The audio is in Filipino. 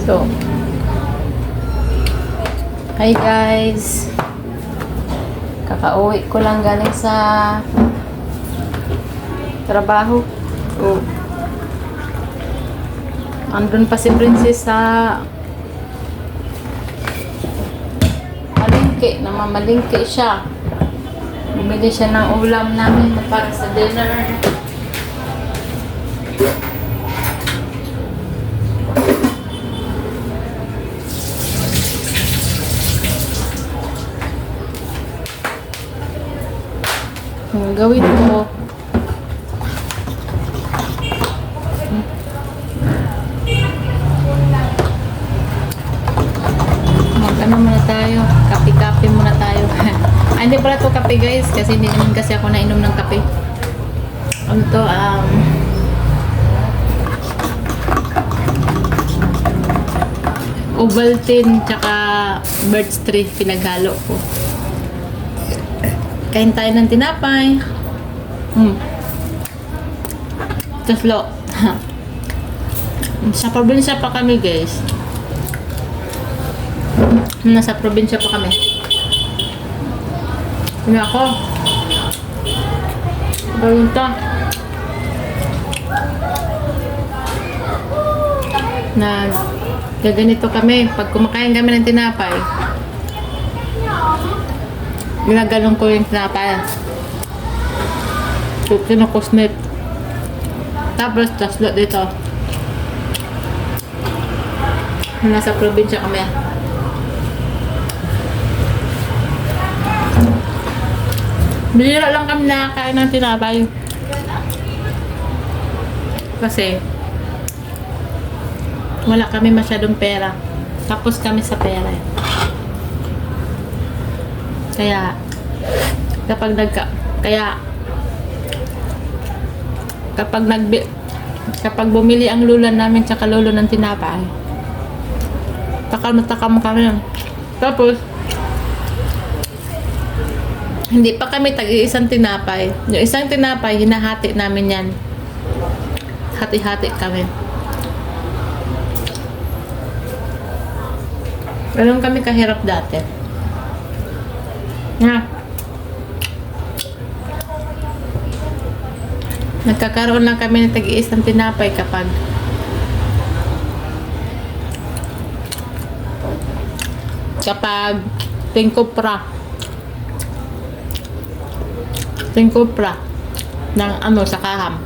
So, hi guys. Kakauwi ko lang galing sa trabaho. So, andun pa si Princess sa malingki. Namamalingki siya. Bumili siya ng ulam namin para sa dinner. Ang gawin ko, mag-ano muna tayo, kape-kape muna tayo. Hindi pala to kape guys, kasi hindi naman kasi ako nainom ng kape. Ano to, Ovaltine tsaka Birch Tree pinaghalo ko. Kain tayo ng tinapay. Taslo. Sa probinsya pa kami guys. Nasa probinsya pa kami. Hindi ako. Gawin to. Gaganito kami. Pag kumakain kami ng tinapay, ginagalong ko yung tinapay. So, kinukusnip. Tapos, taslo dito. Nasa probinsya kami. Bihira lang kami nakakain ng tinapay. Kasi, wala kami masyadong pera. Tapos kami sa pera. Kaya kapag bumili ang lula namin tsaka lolo ng tinapay, takam kami. Tapos hindi pa kami tag-iisang tinapay. Yung isang tinapay, hinahati namin yan. Hati-hati kami. Ganun kami kahirap dati. Nagkakaroon lang kami ng tag-iisang tinapay kapag tingkopra ng sa kaham.